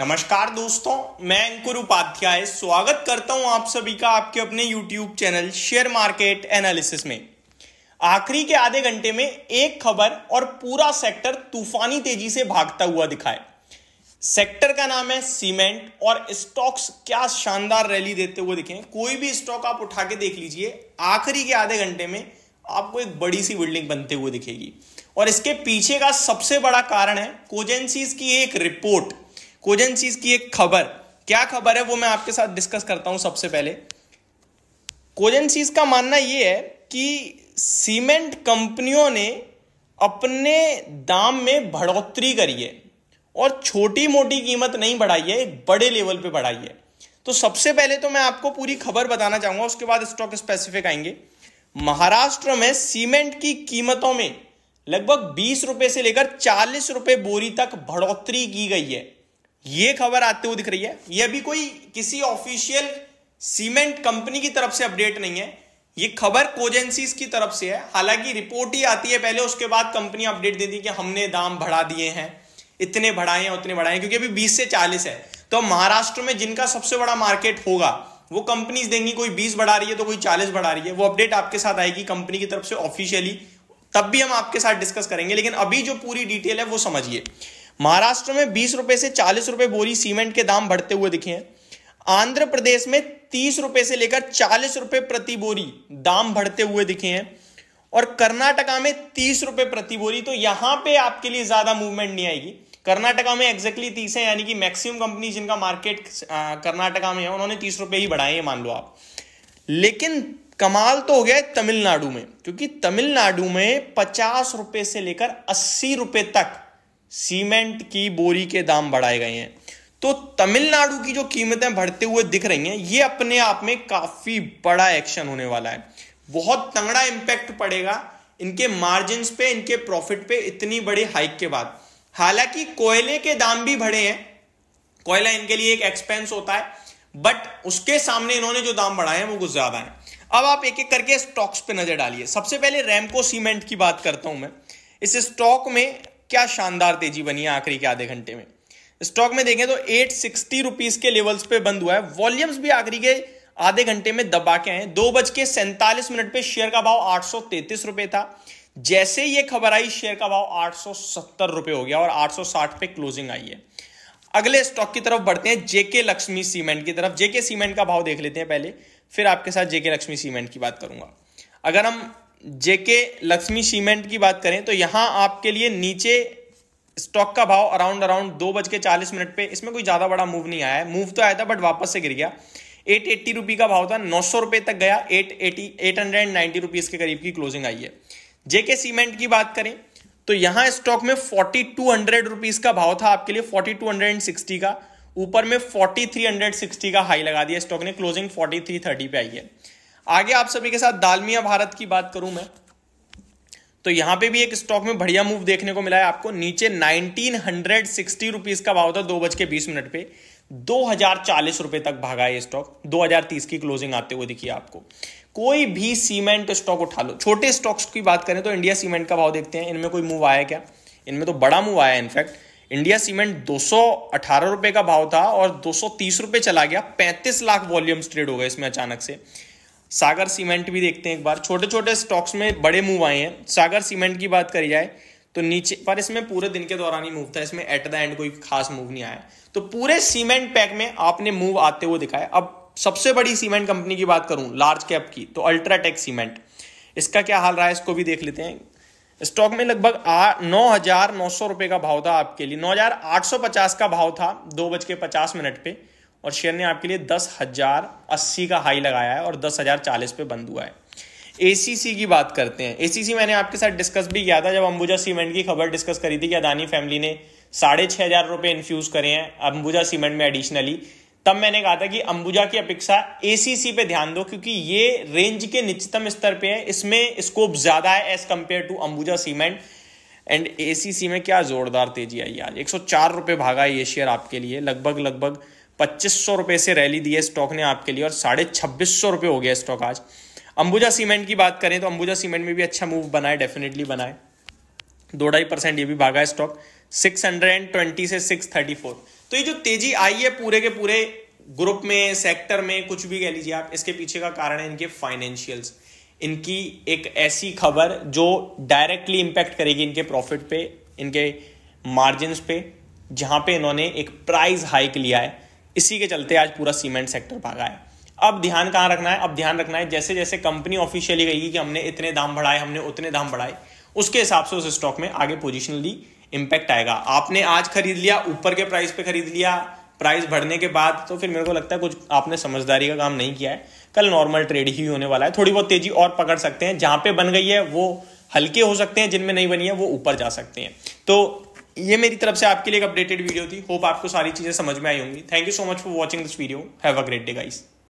नमस्कार दोस्तों, मैं अंकुर उपाध्याय स्वागत करता हूं आप सभी का आपके अपने YouTube channel share market analysis में। आखिरी के आधे घंटे में एक खबर और पूरा सेक्टर तूफानी तेजी से भागता हुआ दिखाए। सेक्टर का नाम है सीमेंट और स्टॉक्स क्या शानदार रैली देते हुए दिखे। कोई भी स्टॉक आप उठा के देख लीजिए, आखिरी के आधे घंटे में आपको एक बड़ी सी बिल्डिंग बनते हुए दिखेगी। और इसके पीछे का सबसे बड़ा कारण है कोजेंसीज की एक रिपोर्ट, कोजेंसीज की एक खबर। क्या खबर है वो मैं आपके साथ डिस्कस करता हूं। सबसे पहले कोजेंसीज का मानना यह है कि सीमेंट कंपनियों ने अपने दाम में बढ़ोतरी करी है और छोटी मोटी कीमत नहीं बढ़ाई है, एक बड़े लेवल पे बढ़ाई है। तो सबसे पहले तो मैं आपको पूरी खबर बताना चाहूंगा, उसके बाद स्टॉक स्पेसिफिक आएंगे। महाराष्ट्र में सीमेंट की कीमतों में लगभग 20 रुपए से लेकर 40 रुपए बोरी तक बढ़ोतरी की गई है। यह खबर आते हुए दिख रही है। यह भी कोई किसी ऑफिशियल सीमेंट कंपनी की तरफ से अपडेट नहीं है, यह खबर कोजेंसीज की तरफ से है। हालांकि रिपोर्ट ही आती है पहले, उसके बाद कंपनी अपडेट देती है कि हमने दाम बढ़ा दिए हैं, इतने बढ़ाए हैं उतने बढ़ाए हैं, क्योंकि अभी 20 से 40 है। तो महाराष्ट्र में जिनका सबसे बड़ा मार्केट होगा वो कंपनीज देंगी, कोई 20 बढ़ा रही है तो कोई 40 बढ़ा रही है। वो अपडेट आपके साथ आएगी कंपनी की तरफ से ऑफिशियली, तब भी हम आपके साथ डिस्कस करेंगे। लेकिन अभी जो पूरी डिटेल है वो समझिए। महाराष्ट्र में 20 रुपए से 40 रुपए बोरी सीमेंट के दाम बढ़ते हुए दिखे हैं। आंध्र प्रदेश में 30 रुपए से लेकर 40 रुपए प्रति बोरी दाम बढ़ते हुए दिखे हैं और कर्नाटका में 30 रुपए प्रति बोरी। तो यहां पे आपके लिए ज्यादा मूवमेंट नहीं आएगी। कर्नाटका में एग्जैक्टली 30 है, यानी कि मैक्सिमम कंपनी जिनका मार्केट कर्नाटका में है उन्होंने 30 रुपए ही बढ़ाए हैं, मान लो आप। लेकिन कमाल तो हो गया है तमिलनाडु में, क्योंकि तमिलनाडु में 50 रुपए से लेकर 80 रुपए तक सीमेंट की बोरी के दाम बढ़ाए गए हैं। तो तमिलनाडु की जो कीमतें बढ़ते हुए दिख रही हैं, ये अपने आप में काफी बड़ा एक्शन होने वाला है। बहुत तगड़ा इंपैक्ट पड़ेगा इनके मार्जिन्स पे, इनके प्रॉफिट पे, इतनी बड़ी हाइक के बाद। हालांकि कोयले के दाम भी बढ़े हैं, कोयला इनके लिए एक एक्सपेंस होता है, बट उसके सामने इन्होंने जो दाम बढ़ाए हैं वो कुछ ज्यादा है। अब आप एक एक करके स्टॉक्स पे नजर डालिए। सबसे पहले रैमको सीमेंट की बात करता हूं मैं। इस स्टॉक में क्या शानदार तेजी बनी है आखिरी के आधे घंटे में। स्टॉक में देखें तो 860 रुपीज के लेवल्स पे बंद हुआ है। वॉल्यूम्स भी आखिरी के आधे घंटे में दबा के आए। 2:47 पे शेयर का भाव 833 रुपए था। जैसे ये खबर आई शेयर का भाव 870 रुपए हो गया और 860 पे क्लोजिंग आई है। अगले स्टॉक की तरफ बढ़ते हैं, जेके लक्ष्मी सीमेंट की तरफ। जेके सीमेंट का भाव देख लेते हैं पहले, फिर आपके साथ जेके लक्ष्मी सीमेंट की बात करूंगा। अगर हम जेके लक्ष्मी सीमेंट की बात करें तो यहां आपके लिए नीचे स्टॉक का भाव अराउंड 2:40 पे, इसमें कोई ज्यादा बड़ा मूव नहीं आया है। मूव तो आया था बट वापस से गिर गया। 880 रुपये का भाव था, 900 रुपए तक गया, 890 रुपीज के करीब की क्लोजिंग आई है। जेके सीमेंट की बात करें तो यहां स्टॉक में 4200 रुपीज का भाव था आपके लिए, 4260 का, ऊपर में 4360 का हाई लगा दिया स्टॉक ने, क्लोजिंग 4330 पे आई है। आगे आप सभी के साथ दालमिया भारत की बात करूं मैं तो यहां पे भी एक स्टॉक में बढ़िया मूव देखने को मिला है आपको। नीचे 1960 रुपीज का भाव था 2:20 पे, 2040 रुपए तक भागा है स्टॉक। 2030 की क्लोजिंग आते हुए दिखी आपको। कोई भी सीमेंट स्टॉक उठा लो, छोटे स्टॉक्स की बात करें तो इंडिया सीमेंट का भाव देखते हैं, इनमें कोई मूव आया क्या? इनमें तो बड़ा मूव आया है। इनफैक्ट इंडिया सीमेंट 218 रुपए का भाव था और 230 रुपए चला गया। 35 लाख वॉल्यूम्स ट्रेड हो गए इसमें अचानक से। सागर सीमेंट भी देखते हैं एक बार। छोटे छोटे स्टॉक्स में बड़े मूव आए हैं। सागर सीमेंट की बात करी जाए तो नीचे, पर इसमें पूरे दिन के दौरान ही मूव था, इसमें एट द एंड कोई खास मूव नहीं आया। तो पूरे सीमेंट पैक में आपने मूव आते हुए दिखाया। अब सबसे बड़ी सीमेंट कंपनी की बात करूं लार्ज कैप की तो अल्ट्राटेक सीमेंट, इसका क्या हाल रहा है इसको भी देख लेते हैं। स्टॉक में लगभग 9,900 रुपए का भाव था आपके लिए, 9,850 का भाव था 2:50 पे, और शेयर ने आपके लिए 10,080 का हाई लगाया है और 10,040 पे बंद हुआ है। एसीसी की बात करते हैं। एसीसी मैंने आपके साथ डिस्कस भी किया था जब अंबुजा सीमेंट की खबर डिस्कस करी थी कि अदानी फैमिली ने 6,500 रुपए इन्फ्यूज करे हैं अंबुजा सीमेंट में एडिशनली। तब मैंने कहा था कि अंबुजा की अपेक्षा एसीसी पे ध्यान दो, क्योंकि ये रेंज के निचतम स्तर पे है, इसमें स्कोप ज्यादा है as compare to Ambuja cement. And ACC में क्या जोरदार तेजी आई आज, 104 रुपए भागा ये शेयर आपके लिए। लगभग 2500 रुपए से रैली दी है स्टॉक ने आपके लिए और 2650 रुपए हो गया स्टॉक आज। अंबुजा सीमेंट की बात करें तो अंबुजा सीमेंट में भी अच्छा मूव बना है, डेफिनेटली बना है। 2-2.5% ये भी भागा है स्टॉक, 620 से 634। तो ये जो तेजी आई है पूरे के पूरे ग्रुप में, सेक्टर में, कुछ भी कह लीजिए आप, इसके पीछे का कारण है इनके फाइनेंशियल्स। इनकी एक ऐसी खबर जो डायरेक्टली इंपैक्ट करेगी इनके प्रॉफिट पे, इनके मार्जिन्स पे, जहां पे इन्होंने एक प्राइस हाइक लिया है। इसी के चलते आज पूरा सीमेंट सेक्टर भागा है। अब ध्यान कहां रखना है? अब ध्यान रखना है जैसे जैसे कंपनी ऑफिशियली कहेगी कि हमने इतने दाम बढ़ाए, हमने उतने दाम बढ़ाए, उसके हिसाब से उस स्टॉक में आगे पोजिशनली इंपैक्ट आएगा। आपने आज खरीद लिया, ऊपर के प्राइस पे खरीद लिया, प्राइस बढ़ने के बाद, तो फिर मेरे को लगता है कुछ आपने समझदारी का काम नहीं किया है। कल नॉर्मल ट्रेड ही होने वाला है, थोड़ी बहुत तेजी और पकड़ सकते हैं, जहां पे बन गई है वो हल्के हो सकते हैं, जिनमें नहीं बनी है वो ऊपर जा सकते हैं। तो ये मेरी तरफ से आपके लिए एक अपडेटेड वीडियो थी। होप आपको सारी चीजें समझ में आई होंगी। Thank you so much for watching this video. Have a great day guys.